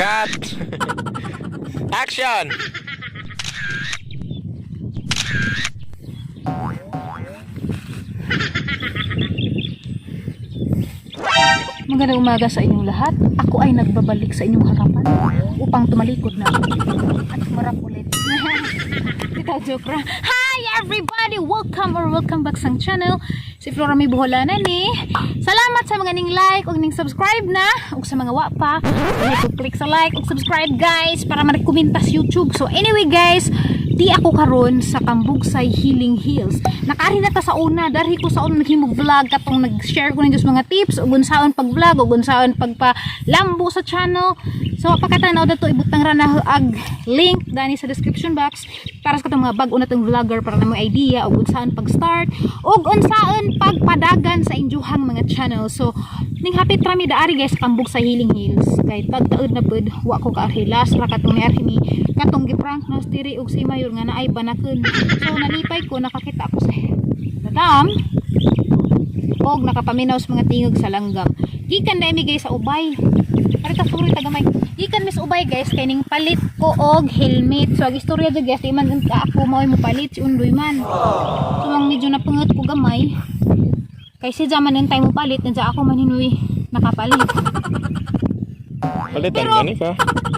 Cut! Action! Magandang umaga sa inyong lahat. Ako ay nagbabalik sa inyong harapan upang tumalikod na at humarap ulit. Ito, joke ra. Hi everybody! Welcome back sa channel. Si Flora May Buholanan ni. Salamat sa mga ning like ug ning subscribe na ug sa mga wa pa. Click sa like ug subscribe guys para ma-recommenda sa YouTube. So anyway guys, di ako karon sa Kambugsay Healing Hills. Nakari na ta sa una, darhi ko sa una naghimog vlog katong nag-share ko ninyo mga tips ug unsaon pag-vlog ug unsaon pagpa-lambo sa channel. So pagkatanaw dato ibutang ra na ag link dani sa description box para sa katong mga bag-o natong vlogger para na mo idea ug unsaon pag-start ug unsaon pagpadagan sa injuhang mga channel. So ning hapit rami daari guys Kambugsay Healing Hills. Kay tagtaod na pud wa ko kaarhilas ra katong ni arhini katong giprank na stiri ug si Mayor nga naay banakon. So nalipay ko nakakita ako sa madam og nakapaminaw sa mga tingog sa langgam. Gikan na mi guys sa ubay. Parita suri tagamay. Gikan mis ubay guys kay ning palit ko og helmet. So ag istorya jud guys di man ako mao mo palit si undoy man. So lang medyo napungot ko gamay. Kay si jaman ning time mo palit nandiya ako maninuy nakapalit. Palitan ka ni ka.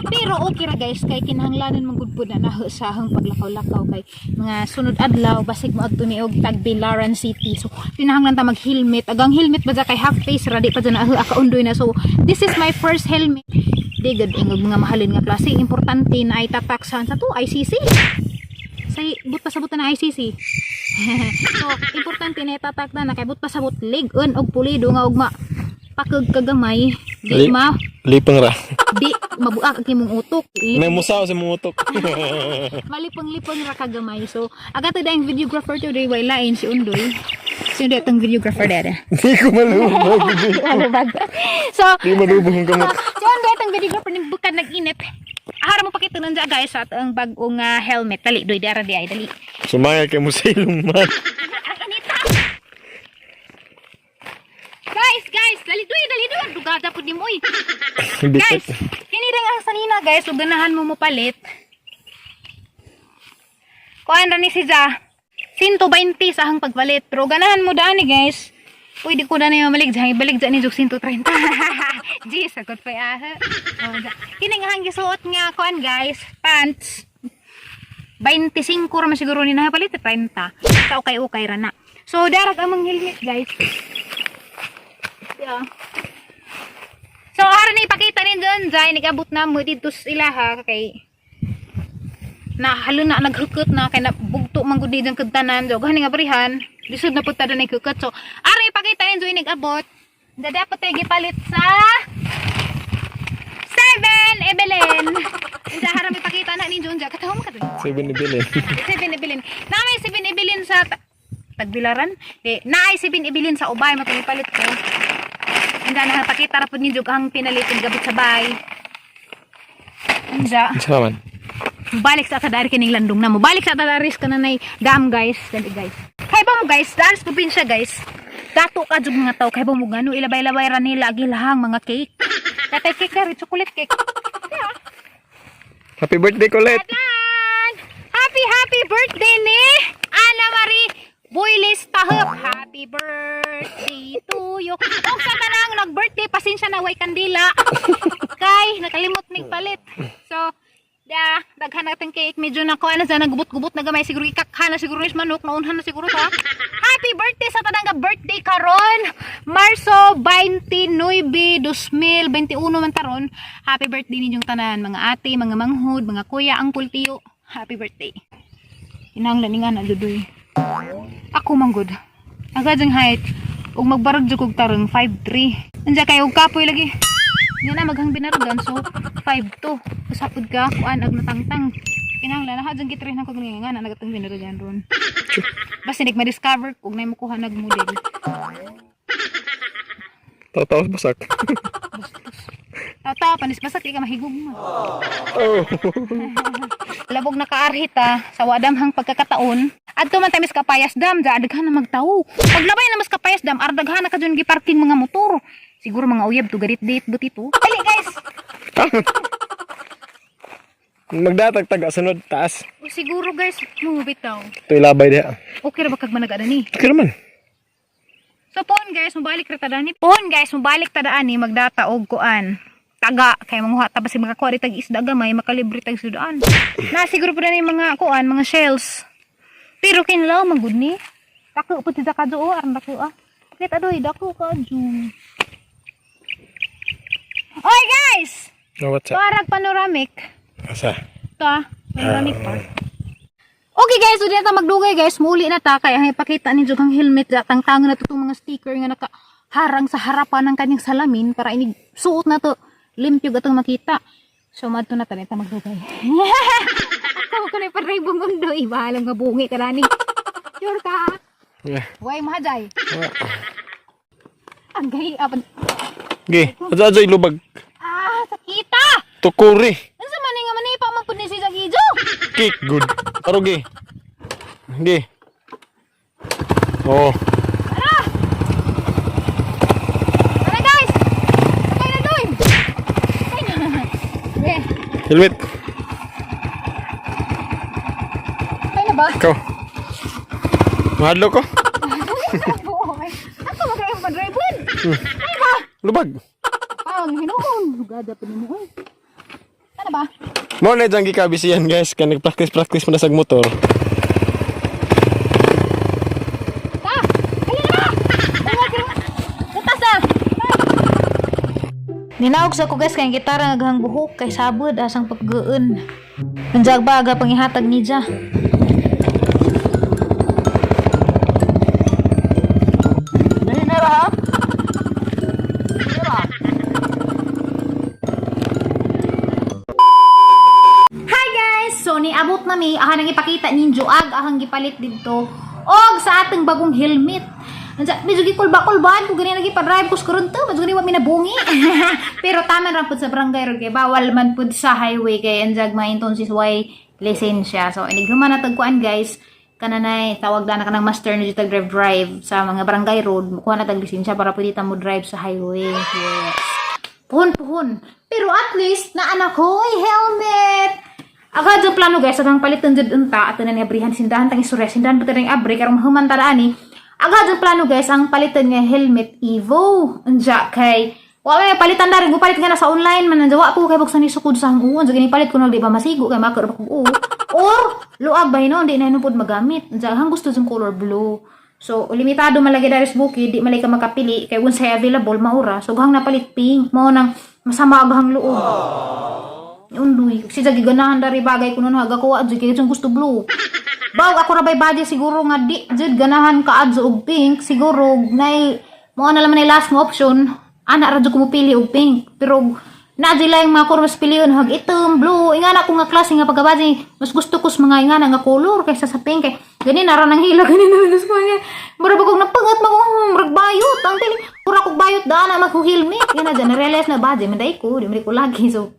Pero okay ra guys kay kinahanglanon magudpud na sahang paglakaw-lakaw kay mga sunod adlaw basig mo adto ni og Tagbilaran City. So kinahanglan ta mag-helmet. Agang helmet ba kay half face ra di pa dyan akaundoy na. So this is my first helmet. Di gud ingog mga mahalin nga klase. Importante na ay tataksan sa to ICC. Say but pasabot na ICC. So importante na itatak na kay but pasabot lig-on og pulido nga ugma pakag kagamay di ma Lipang ra. di mabuak ang imong utok. May musaw sa mong utok. Malipang-lipang ra kagamay. So agad ta ang videographer today way lain si Undoy. Si Undoy tong videographer dere. Hindi ko malubog. So Hindi malubog ang kamot. si Undoy tong videographer ning bukan nag-init. Ahara mo pakita nandiya guys at ang bag-ong helmet. Dali doy dara di ay dali. Sumaya kay mo sa ilong man. Guys, dali doy dugada pud nimo oy. Guys, kini ring ang sanina guys, ug ganahan mo palit. Kuan ra ni si Ja. 120 sa hang pagpalit. Pero ganahan mo dani guys. Pwede ko na na malig jay balik dyan ni jug 130. Jeez, sagot pa ah. Kini nga hang gisuot nga kuan guys, pants. 25 ra man siguro ni napalit 30. Sa okay ra na. So darag among helmet guys. Yeah. So ara ni ipakita rin dyan jay nagabot na mo dito sila ha kay na halo na naghukot na kay nabugto man gud diyang kagtanan so gani nga barihan lisod na pud ta na hukot. So ara ipakita rin jay nagabot da dapat tay gipalit sa 7-Eleven. Sa harap ipakita na ni Junja katawon ka dun 7-Eleven. 7-Eleven na may 7-Eleven sa Tagbilaran naay 7-Eleven sa ubay mapalit ko. Anda na pakita ra pud ni jug ang pinalitin gabit sa bay. Anda. Saman. Balik sa tadari kining landong na mo. Balik sa tadaris ka na nay dam guys. Dali guys. Kay ba mo guys, daris probinsya guys. Dato ka jug mga tawo kay ba mo ngano ilabay-labay ra nila agilahang mga cake. Katay cake ra chocolate cake. Yeah. Happy birthday Colette. Adan! Happy birthday ni Ana Marie Boyles Tahop. Happy birthday to you. Kung sa tanang nag-birthday, pasensya na way kandila. Kay, nakalimot mig palit. So, daghan natin cake. Medyo na ko, nagubot-gubot na gamay. Siguro ikakha na siguro is manok. Naunhan na siguro ta. Happy birthday sa tanang birthday karon. Marso 29, 2021 man taron. Happy birthday ninyong tanan. Mga ate, mga manghud, mga kuya, angkol, tiyo. Happy birthday. Inanglan nga na, dudoy. Ako manggod. Agad ang height. Ug magbarag jud kog tarong 5'3". Andiya kay og kapoy lagi. Nya na maghang binarugan so 5'2". Usapod ka kuan ag natangtang. Kinahanglan na jud gitre na kog nga na nagatong binarugan ron. Basta nik ma-discover kog nay mo kuha nag model. Taos basak. Tata panis basak di ka mahigog mo. Oh. Labog na kaarhita sa wadamhang pagkakataon. Adto man tamis kapayas dam, ja daghan na magtawo. Paglabay na mas kapayas dam, ardaghan na kadyon giparking mga motor. Siguro mga uyab to garit date but ito. Dali guys. Magdatag taga sunod taas. O siguro guys, mo bitaw. Ito ilabay diha. Okay ra ba kag managa ni? Okay naman. So pon guys, mabalik ra tada ni. Pon guys, mabalik tada ani magdata og kuan. Taga kay manguha ta basi makakuha ri tag isda gamay makalibre tag sudaan. Na siguro pa ni mga kuan, mga shells. Pero kinlaw magud ni. Dako pud sa kadto aron dako Kita adoy dako kadto. Oy guys, Oh, what's up? parag panoramic. Asa? Ta, panoramic pa. Okay guys, so dito magdugay guys, muli na ta kay ang ipakita ni jud ang helmet datang tangan na tutong mga sticker nga nakaharang sa harapan ng kanyang salamin para inig suot na to limpyo gatong makita. So madto na ta magdugay. Ako ko ni paray bungondo ibalang nga bungi ka rani. Sure ka? Yeah. Way mahajay. Ang gay apan. Gi, aja lubag. Ah, sakita. Tukuri. Unsa man nga manipa man pud ni si Gijo? Kick good. Aro gi. Gi. Oh. Tara guys. Sakay na doy. Sakay na. Eh, Helmet. sakay na ba? Ikaw. Mahadlo ko. Ako magayang pa-drive-in. Ay ba? Lubag. Ang hinuon. Lugada pa nimo eh. Ano ba? Mo na dyan gikabisiyan guys. Kaya nag-practice mo na sa motor. Ta! Halika na! Butas na! Ninaog sa ko guys kay gitara naghang buhok kay sabod asang paggeun. Nanjag baga pangihatag ni Ja. So niabot na mi aha nang ipakita ninyo ag ahang gipalit dito og sa atong bagong helmet. Medyo gikulba-kulbaan ko gani lagi pa-drive ko karon to, medyo gani wa minabungi. Pero tama ra pud sa barangay ro kay bawal man pud sa highway kay anjag mainton sis way lisensya. So inighuman na tagkuan guys. Kananay tawag na kanang master na digital drive sa mga barangay road. Kuha na tag lisensya para pwede ta mo drive sa highway. Yes. Puhon. Pero at least na anak ko helmet. Agad yung plano guys, atang palitan dyan unta at na niabrihan sindahan tang isure, sindahan buta rin abri karong mahuman taraani. Agad yung plano guys, ang palitan nga helmet Evo. Anja kay wala may palitan na rin, palit nga na sa online man nanjawa ko kay buksan ni sukod sa hanguon. So gini palit ko na di ba masigo kay makar ko or luag ba hinon di na hinon pud magamit. Anja hang gusto yung color blue. So limitado man lagi dari sa bukid, di malay ka makapili kay unsay available maura. So hang napalit pink, mao nang masama aghang luog. Unduy, si jagi ganahan dari bagay kuno haga ko adyo kay gusto blue. Baw ako rabay body siguro nga di jud ganahan ka adyo og pink siguro nay mo na laman last nga option ana ra jud ko mopili og pink pero na dila yung mga kurmas piliyon hag itom blue ingana ko nga klase nga pagabadi mas gusto ko sa mga ingana nga color kaysa sa pink kay gani na ra nang hila gani na ko nga mura ba kog napangat mo murag bayot ang pili pura kog bayot daan na helmet yan na dyan na-realize na badi manday ko di ko lagi so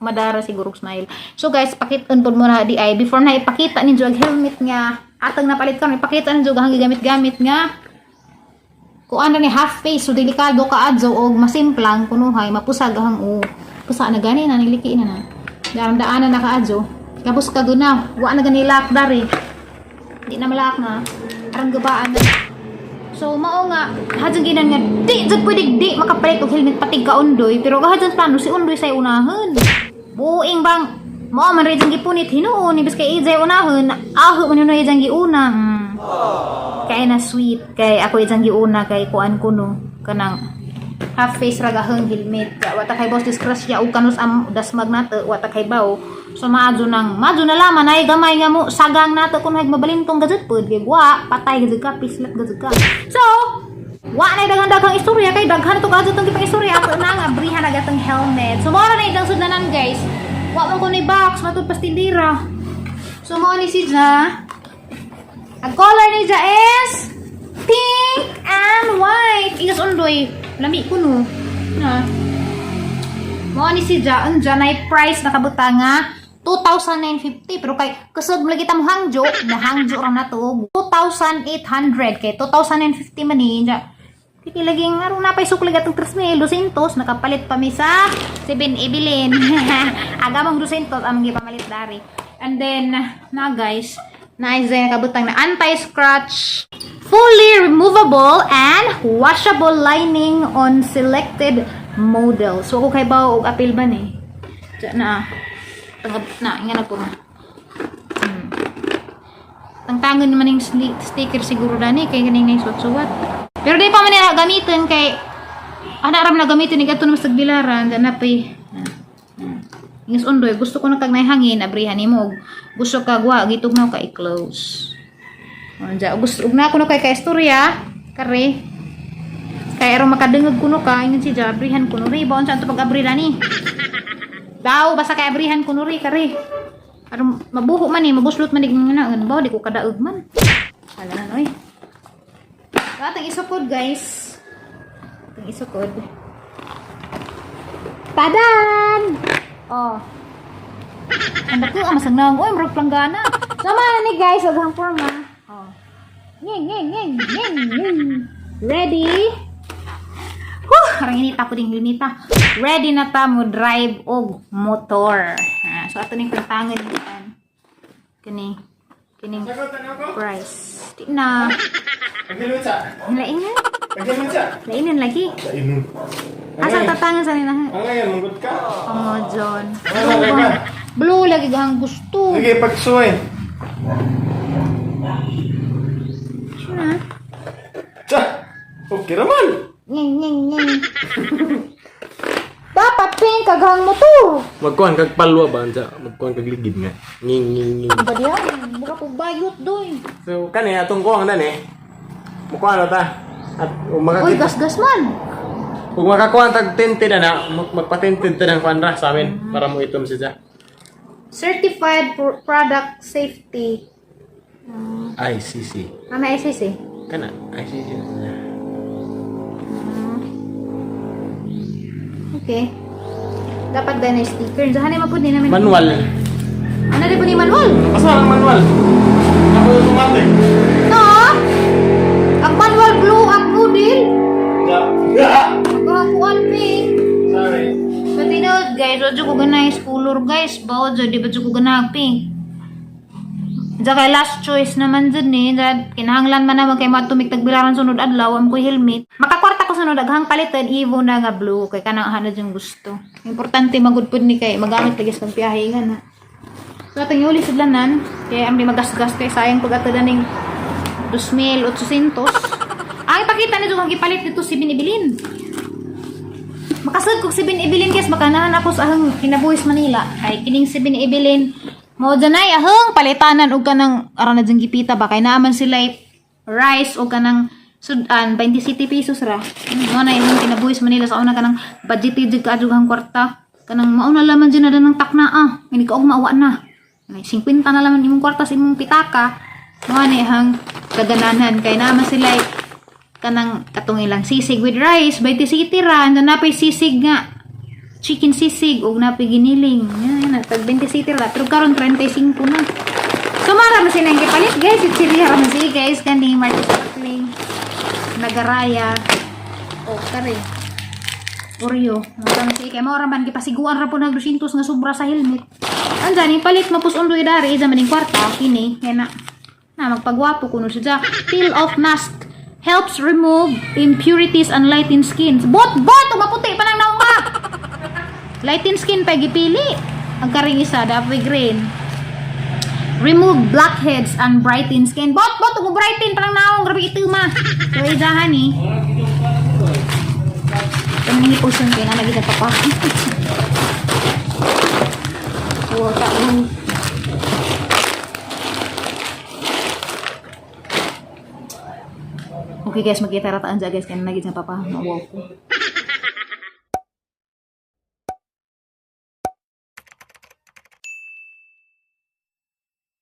madara siguro smile. So guys, pakiton po muna di ay before na ipakita ninyo ang helmet nga atang napalit karon ipakita ninyo ang gigamit-gamit nga kuan na ni half face so delikado ka adso og masimplang kunuhay mapusag ang pusa na gani na niliki na daram-daanan na ka adso tapos kaguna wa na gani lock dari di na malak na arang gabaan na so mao nga hadjang ginan nga di jud pwede di makapalit og helmet patig ka undoy pero hadjang plano si undoy say unahan buing bang mo man rin gipunit hinuon ibis kay ijay unahon aho man yun ijang giuna kay na sweet kay ako ijang giuna kay kuan kuno kanang half face ragahang helmet wata kay boss disgrasya og kanus am dasmag nato wata kay baw so maadyo na laman ay gamay nga mo sagang nato kun hag mabalintong gajud pud kay wa patay gajud ka pislat gajud ka so wa na daghang istorya kay daghan to gajud tong gipang istorya ato na nga brihan na gatong helmet so mao na idang sudlanan guys wa man ko ni box matud pastindira so mao ni si Ja ang color ni Ja is pink and white igas undoy lami ko no na mao ni si Ja anja na price nakabuta nga 2,950 pero kay kusog mo lagi ta mo hangjo ra na to 2,800 kay 2,950 man ni Titi laging aron napay suklig atong 3,200 nakapalit pa mi sa 7-Eleven. Agamang 200 among gipamalit dari. And then na guys, nice din kabutang na anti-scratch, fully removable and washable lining on selected models. So ako kay ba og apil ba ni? Na tangab na ingana po. Tangtangan naman yung sticker siguro dani kay ganing nay suwat-suwat. Pero di pa man nila gamitin kay ram na gamitin ni gadto na sa bilaran na pay. Ingis undoy gusto ko na kag hangin abrihan nimo og gusto kag wa gitugnaw ka i-close. Anja gusto ug na ko na kay istorya kare. Kay aron makadengeg kuno ka ingin si abrihan kuno ri baon sa pag abri dani. Daw basta kay abrihan kuno ri kare. Aron mabuho man ni mabuslot man dig ngana bawo di ko kadaog man. Hala na oy. Atang isukod guys. Atang isukod. Tadan! Oh. Ang ko amasang naong oy murag planggana. Sama na ni guys aghang forma. Oh. Ngeng. Ready? Karang inita ko ding linita. Ready na ta mo drive og motor. So ato ning tangan diyan. Kining price. Di na. Lainan lagi. Asa tatangan sa nila? Ngayon, manggut ka. Oh, John. Blue lagi gang gusto. Lagi pagsuway. Sina? Okay naman. Ngeng. Dapat pink kaghang motor. Magkuhan kag palwa ba ansa? Magkuhan kag ligid nga. Nging. Ba diya? Buka po bayot doy. So kani atong kuwang dani. Magkuhan ta. At Uy, makakita. gas man. Kung makakuha tag tinted na, magpatinted ta ng kuanra sa amin para mo itom siya. Certified Product Safety. ICC. Ano ICC? Kana ICC. Okay. Dapat din na sticker. Zahanay mapod din namin. Manual. Ano din po ni manual? Asa ang manual? Ako automatic. No! Ang manual blue, ang blue din. Yeah. Kakuan pink. Sorry. Pati na guys, wadyo ko ganay color guys. Bawad dyan, di ba dyan ko ganay pink. Diyan kay last choice naman dyan kinahanglan man naman kay matumik tagbilaran sunod adlaw am ko helmet. Makakwarta ko sunod aghang palitan Evo na nga blue kay kanang hanad yung gusto. Importante magud pud ni kay magamit lagi sa piyahe nga na. So atong uli sidlanan kay amdi magasgas kay sayang pag ato daning 2,800. Ang ipakita nito kung gipalit dito si Binibilin. Makasad kog si Binibilin guys makanahan ako sa ahang kinabuhis Manila. Kay kining si Binibilin mo dyanay ahang palitanan og kanang aron na dyan gipita ba kay naaman sila rice o kanang sudan 27 pesos ra. Mo na imong kinabuhis Manila sa una kanang budgeted ka adughang kwarta. Kanang mauna laman dyan na ng takna Ini ka og maawa na. 50 na laman imong kwarta sa imong pitaka. Mo na ihang kagananan kay naaman sila kanang katong ilang sisig with rice 20 city ra ando na pay sisig nga chicken sisig og napay giniling yan tag 20 city ra pero karon 35 na so mara man sila gipalit guys siriya ra man si guys kani Martis Sparkling nagaraya o kare Oreo man si kay mao ra man gipasiguan ra po nag 200 nga sobra sa helmet andani palit mapus undoy dari sa maning kwarta kini na magpagwapo kuno siya peel off mask helps remove impurities and lighten skin. Bot! Maputi pa nang naong ka! Lighten skin pa gipili. Ang karing isa, dapat green. Remove blackheads and brighten skin. Bot! Brighten pa nang naong. Grabe ito ma. So, idahan eh. Ito nang ipusun kayo na naging pa. So, okay guys, magkita rataan dyan guys. Kaya naging sa papa. Mawaw ko.